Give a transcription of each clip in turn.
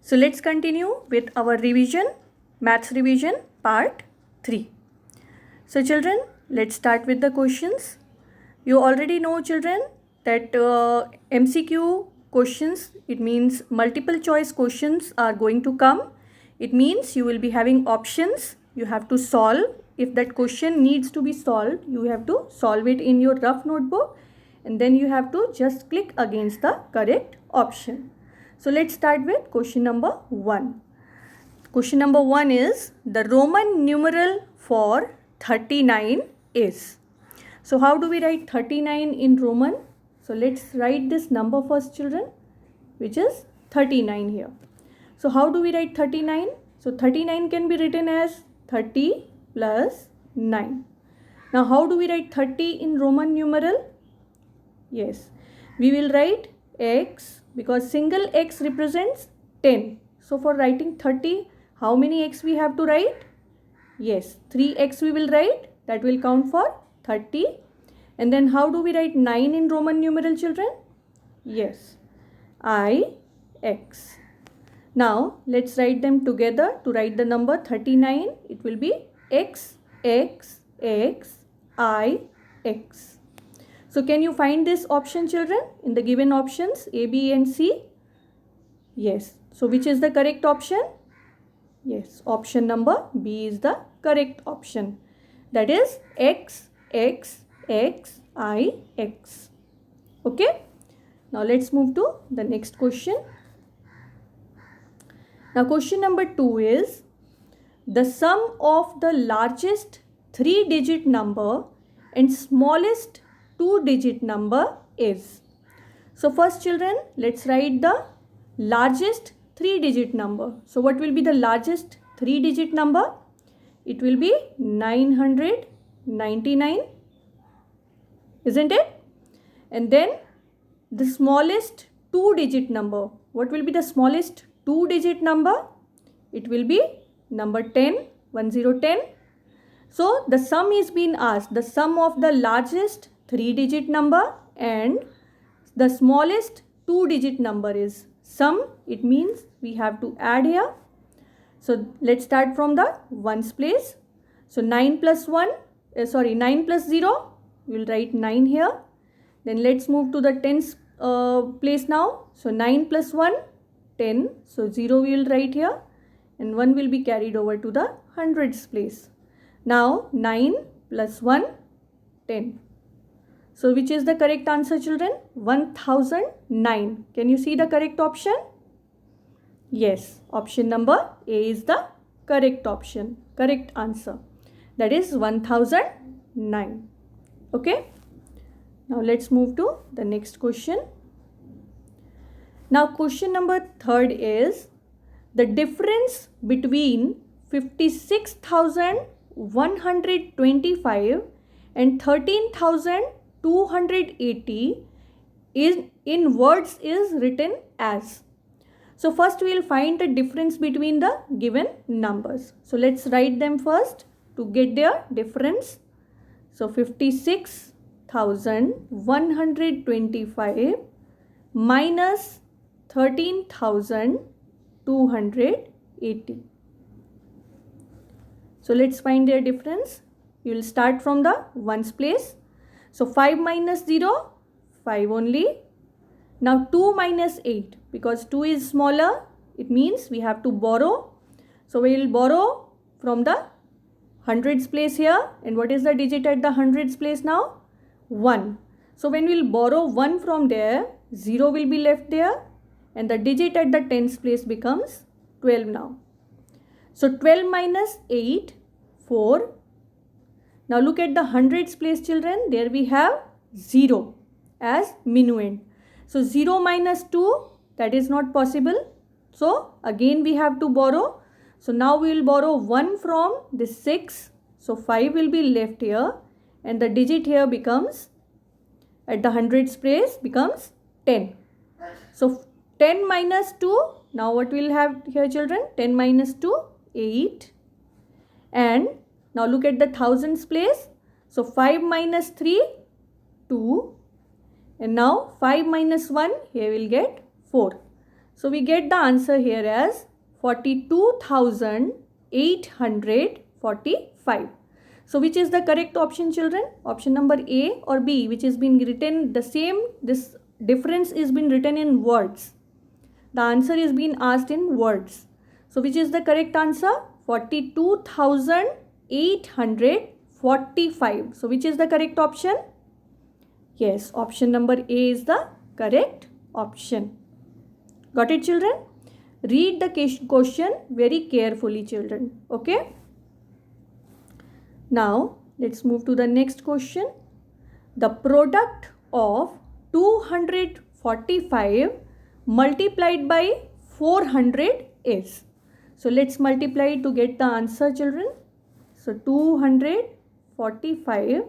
So let's continue with our revision, maths revision part 3. So children, let's start with the questions. You already know, children, that MCQ questions, it means multiple choice questions are going to come. It means you will be having options. You have to solve. If that question needs to be solved, you have to solve it in your rough notebook, and then you have to just click against the correct option. So let's start with question number 1. Question number 1 is the Roman numeral for 39 is. So how do we write 39 in Roman? So let's write this number first, children, which is 39 here. So how do we write 39? So 39 can be written as 30 plus 9. Now how do we write 30 in Roman numeral? Yes, we will write x, because single x represents 10. So for writing 30, how many x we have to write? Yes, 3x we will write. That will count for 30. And then how do we write 9 in Roman numeral, children? Yes, ix. Now let's write them together. To write the number 39, it will be x, x, x, I, x. So can you find this option, children, in the given options A, B and C? Yes. So which is the correct option? Yes, option number B is the correct option. That is x, x, x, I, x. Okay. Now let's move to the next question. Now question number 2 is the sum of the largest 3-digit number and smallest 2-digit number is. So first, children, let's write the largest 3-digit number. So what will be the largest 3-digit number? It will be 999, isn't it? And then the smallest 2-digit number. What will be the smallest 2-digit number? It will be number 10, 1010. So the sum is being asked, the sum of the largest 3-digit number and the smallest 2-digit number is sum. It means we have to add here. So let's start from the ones place. So 9 plus 0, we will write 9 here. Then let's move to the tens place now. So 9 plus 1, 10. So 0 we will write here, and 1 will be carried over to the hundreds place. Now 9 plus 1, 10. So which is the correct answer, children? 1009. Can you see the correct option? Yes, option number A is the correct option, correct answer. That is 1009. Okay. Now let's move to the next question. Now question number 3 is the difference between 56,125 and 13,280 is in words is written as. So first we will find the difference between the given numbers. So let's write them first to get their difference. So 56,125 minus 13,280. So let's find their difference. You will start from the ones place. So 5 minus 0, 5 only. Now 2 minus 8, because 2 is smaller, it means we have to borrow. So we will borrow from the hundreds place here. And what is the digit at the hundreds place now? 1. So when we will borrow 1 from there, 0 will be left there. And the digit at the tens place becomes 12 now. So 12 minus 8, 4. Now look at the hundreds place, children. There we have 0 as minuend. So 0 minus 2, that is not possible. So again we have to borrow. So now we will borrow 1 from this 6. So 5 will be left here. And the digit here becomes, at the hundreds place, becomes 10. So 10 minus 2, now what we will have here, children? 10 minus 2, 8. And now look at the thousands place. So 5 minus 3, 2. And now 5 minus 1, here we will get 4. So we get the answer here as 42,845. So which is the correct option, children? Option number A or B, which has been written the same, this difference is been written in words. The answer is being asked in words. So which is the correct answer? 42,845. So which is the correct option? Yes, option number A is the correct option. Got it, children? Read the question very carefully, children. Okay? Now, let's move to the next question. The product of 245 multiplied by 400 is. So, let's multiply to get the answer, children. So, 245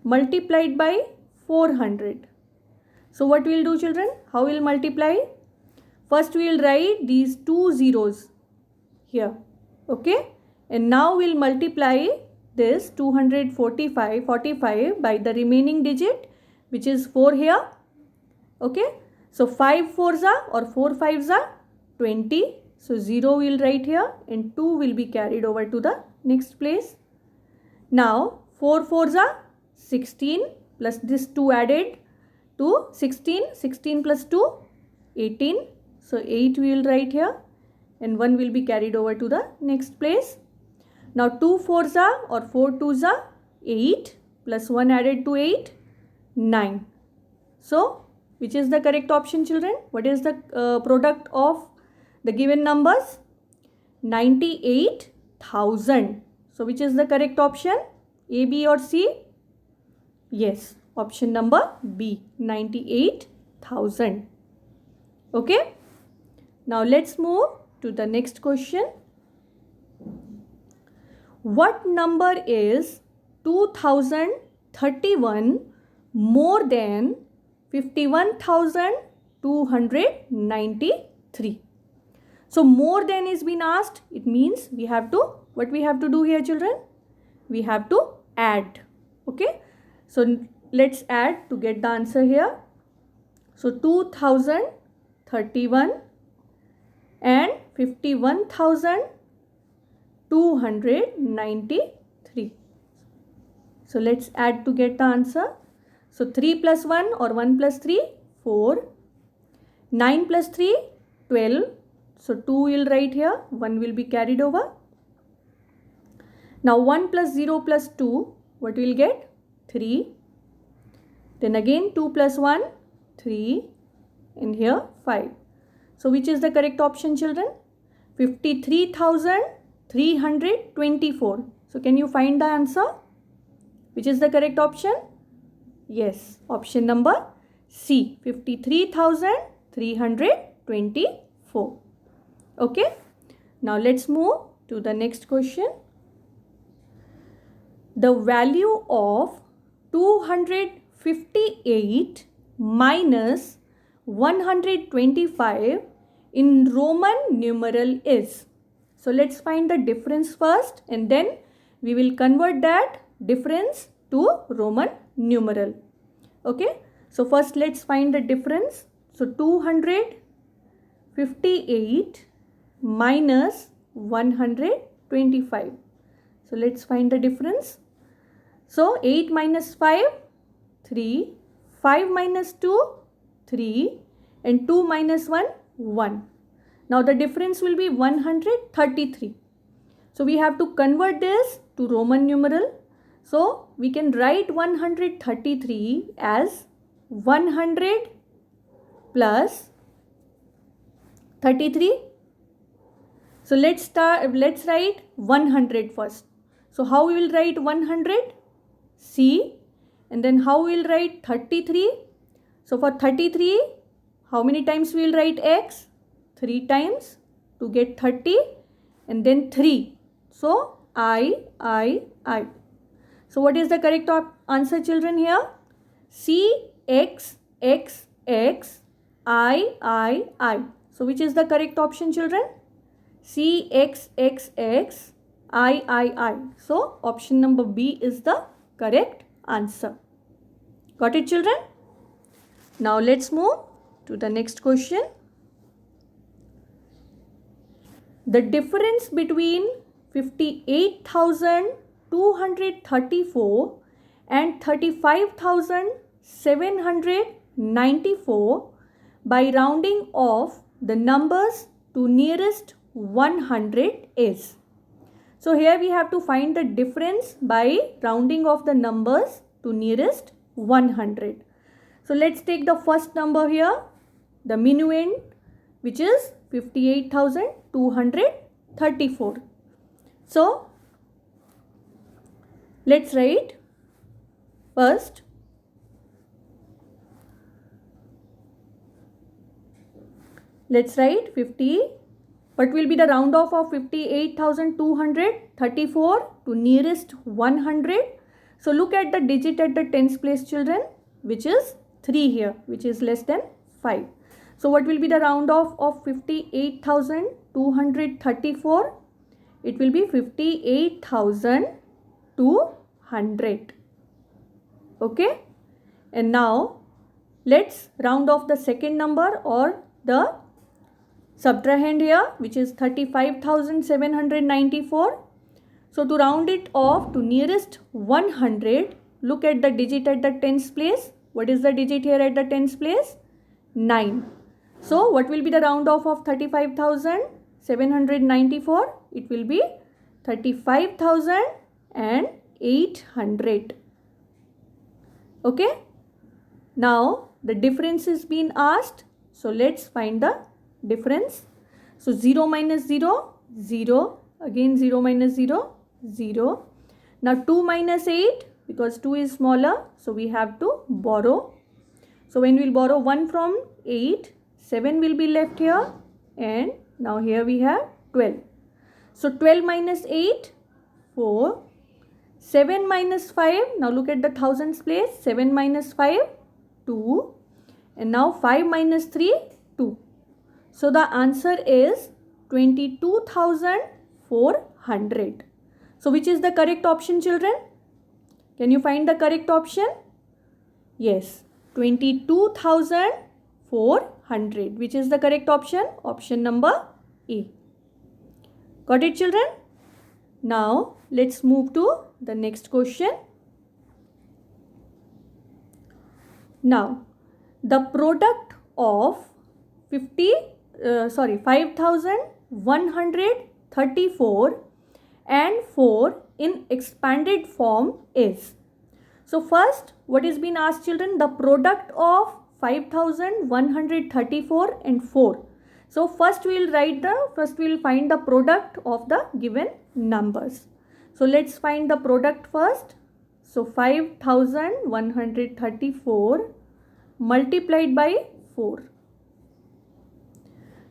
multiplied by 400. So, what we will do, children? How we will multiply? First, we will write these two zeros here. Okay? And now we will multiply this 245 by the remaining digit, which is 4 here. Okay? So 5 4s are or 4 5s are 20. So 0 we will write here and 2 will be carried over to the next place. Now 4 4s are 16 plus this 2 added to 16. 16 plus 2 18. So 8 we will write here and 1 will be carried over to the next place. Now 2 4s are or 4 2s are 8 plus 1 added to 8 9. So which is the correct option, children? What is the product of the given numbers? 98,000. So which is the correct option? A, B or C? Yes, option number B, 98,000. Okay. Now let's move to the next question. What number is 2031 more than 51,293? So more than is been asked. It means we have to, what we have to do here, children? We have to add. Okay. So let's add to get the answer here. So 2031 and 51,293. So let's add to get the answer. So 3 plus 1 or 1 plus 3, 4. 9 plus 3, 12. So 2 will write here, 1 will be carried over. Now 1 plus 0 plus 2, what will get? 3. Then again 2 plus 1, 3. And here 5. So which is the correct option, children? 53,324. So can you find the answer? Which is the correct option? Yes, option number C, 53,324. Okay. Now let's move to the next question. The value of 258 minus 125 in Roman numeral is. So let's find the difference first and then we will convert that difference to Roman numeral. Okay. So first let's find the difference. So 258 minus 125. So let's find the difference. So 8 minus 5, 3. 5 minus 2, 3. And 2 minus 1, 1. Now the difference will be 133. So we have to convert this to Roman numeral. So we can write 133 as 100 plus 33. So let's write 100 first. So how we will write 100? C. And then how we will write 33? So for 33, how many times we will write x? 3 times to get 30 and then 3. So I. So what is the correct answer, children, here? C, X, X, X, I. So which is the correct option, children? C, X, X, X, I. So option number B is the correct answer. Got it, children? Now let's move to the next question. the difference between 58,234 and 35,794 by rounding off the numbers to nearest 100 is. So here we have to find the difference by rounding off the numbers to nearest 100. So let's take the first number here, the minuend, which is 58,234. So let's write first let's write 50. What will be the round off of 58,234 to nearest 100? So look at the digit at the tens place, children, which is 3 here, which is less than 5. So what will be the round off of 58,234? It will be 58,200. Okay. And now let's round off the second number or the subtrahend here, which is 35,794. So to round it off to nearest 100, look at the digit at the tens place. What is the digit here at the tens place? 9. So what will be the round off of 35,794? It will be 35,800. Okay. Now the difference is being asked. So let's find the difference. So 0 minus 0, 0. Again 0 minus 0, 0. Now 2 minus 8, because 2 is smaller, so we have to borrow. So when we will borrow 1 from 8, 7 will be left here, and now here we have 12. So 12 minus 8, 4. 7 minus 5, now look at the thousands place. 7 minus 5, 2. And now 5 minus 3, 2. So the answer is 22,400. So which is the correct option, children? Can you find the correct option? Yes, 22,400. Which is the correct option? Option number A. Got it, children? Now let's move to the next question. Now the product of 5,134 and 4 in expanded form is. So first, what is being asked, children? The product of 5,134 and 4. So first we will find the product of the given numbers. So let's find the product first. So 5,134 multiplied by 4.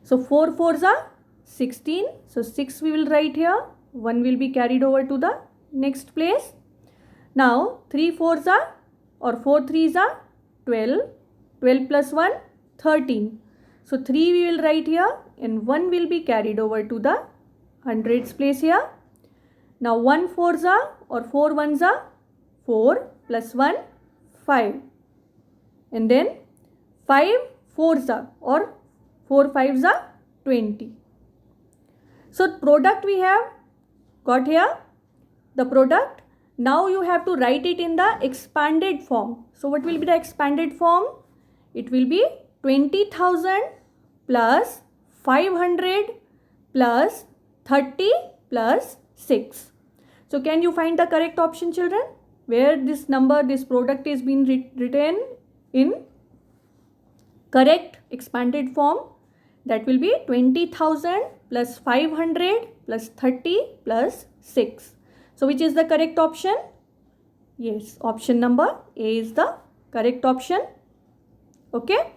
So 4 fours are 16. So 6 we will write here. 1 will be carried over to the next place. Now 3 fours are, or 4 threes are 12. 12 plus 1, 13. So 3 we will write here, and 1 will be carried over to the hundreds place here. Now 1 fours are, or 4 ones are 4 plus 1, 5. And then 5 fours are, or 4 fives are 20. So product we have got here, the product. Now you have to write it in the expanded form. So what will be the expanded form? It will be 20,000 plus 500 plus 30 plus 6. So can you find the correct option, children? Where this number, this product is being written in correct expanded form? That will be 20,000 plus 500 plus 30 plus 6. So which is the correct option? Yes, option number A is the correct option. Okay.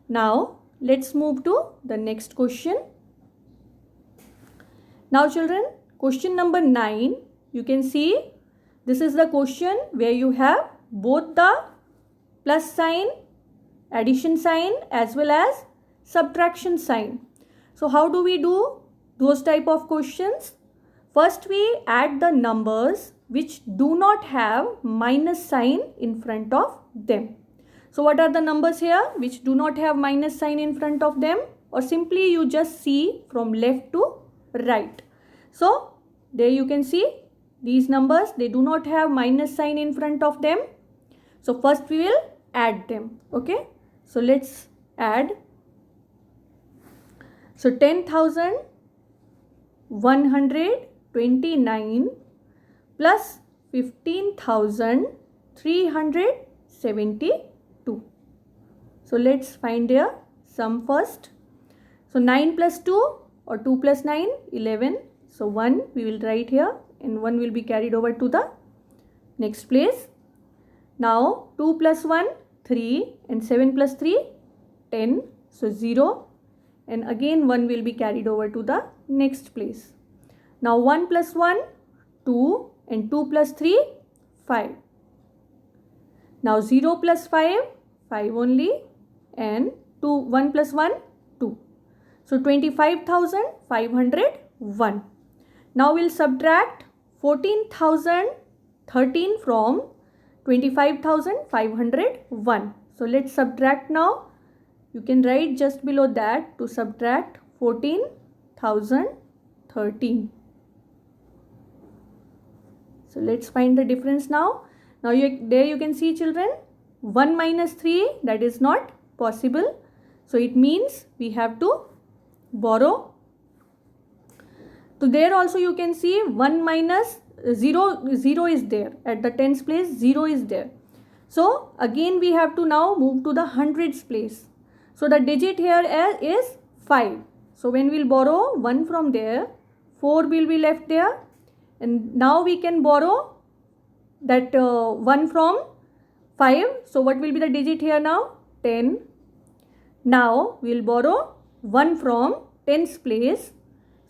Now let's move to the next question. Now children, question number 9, you can see this is the question where you have both the plus sign, addition sign, as well as subtraction sign. So how do we do those type of questions? First we add the numbers which do not have minus sign in front of them. So what are the numbers here which do not have minus sign in front of them? Or simply you just see from left to right. So there you can see these numbers, they do not have minus sign in front of them. So first we will add them. Okay, so let's add. So 10,129 plus 15,372. So let's find their sum first. So 9 plus 2 or 2 plus 9, 11. So 1 we will write here and 1 will be carried over to the next place. Now 2 plus 1, 3 and 7 plus 3, 10. So 0 and again 1 will be carried over to the next place. Now 1 plus 1, 2 and 2 plus 3, 5. Now 0 plus 5, 5 only and 1 plus 1, 2. So 25,501. Now we'll subtract 14,013 from 25,501. So let's subtract now. You can write just below that to subtract 14,013. So let's find the difference now. Now there you can see children, 1 minus 3, that is not possible. So it means we have to borrow. So there also you can see 1 minus 0, 0 is there. At the tens place 0 is there. So again we have to now move to the hundreds place. So the digit here is 5. So when we'll borrow 1 from there, 4 will be left there. And now we can borrow that 1 from 5. So what will be the digit here now? 10. Now we'll borrow 1 from tens place.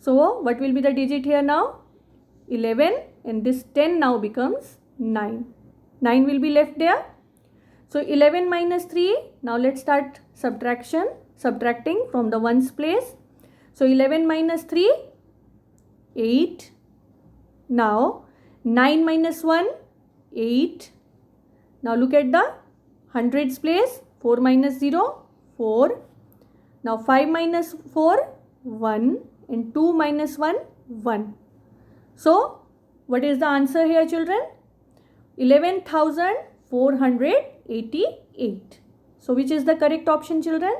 So what will be the digit here now? 11, and this 10 now becomes 9. 9 will be left there. So 11 minus 3. Now let's start subtracting from the ones place. So 11 minus 3, 8. Now 9 minus 1, 8. Now look at the hundreds place. 4 minus 0, 4. Now 5 minus 4, 1. And 2 minus 1, 1. So what is the answer here children? 11,488. So which is the correct option children?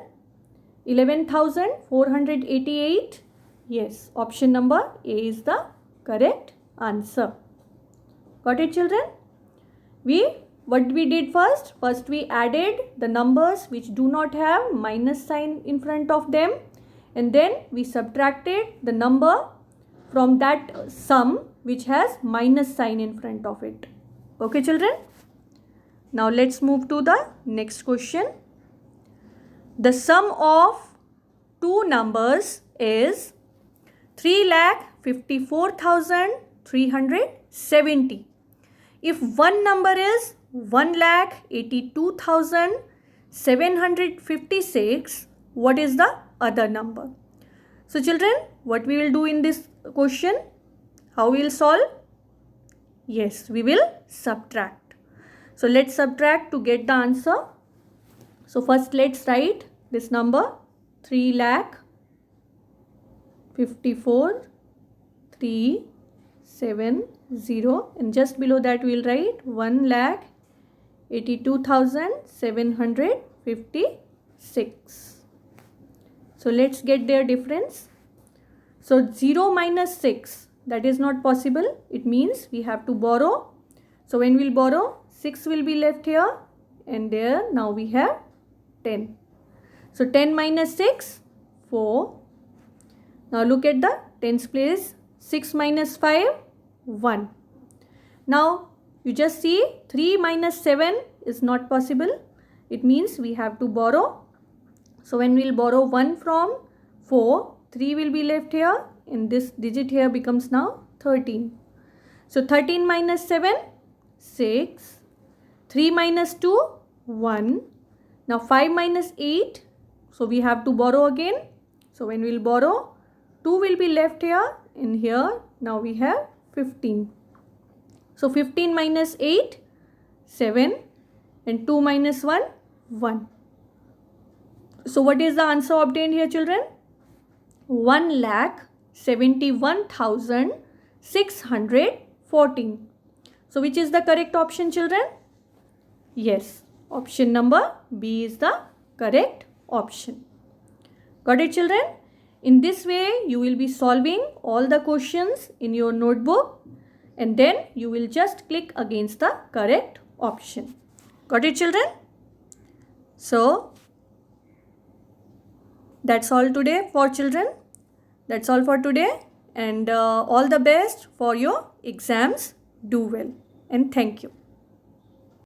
11,488. Yes, option number A is the correct answer. Got it children? What we did first? First we added the numbers which do not have minus sign in front of them, and then we subtracted the number from that sum which has minus sign in front of it. Okay children? Now let's move to the next question. The sum of two numbers is 3,54,370. If one number is 1,82,756, what is the other number? So children, what we will do in this question? How we will solve? Yes, we will subtract. So let's subtract to get the answer. So first let's write this number 3,54,370, and just below that we will write 1,82,756. So let's get their difference. So 0 minus 6, that is not possible. It means we have to borrow. So when we'll borrow, 6 will be left here, and there now we have 10. So 10 minus 6, 4. Now look at the tens place. 6 minus 5, 1. Now you just see 3 minus 7 is not possible. It means we have to borrow. So when we'll borrow 1 from 4, 3 will be left here, and this digit here becomes now 13. So 13 minus 7, 6. 3 minus 2, 1. Now 5 minus 8. So we have to borrow again. So when we'll borrow, 2 will be left here, and here now we have 15. So 15 minus 8, 7, and 2 minus 1, 1. So what is the answer obtained here children? 1,60,000. 71,614. So which is the correct option, children? Yes, option number B is the correct option. Got it, children? In this way, you will be solving all the questions in your notebook and then you will just click against the correct option. Got it, children? So, that's all today for children. That's all for today and all the best for your exams. Do well and thank you.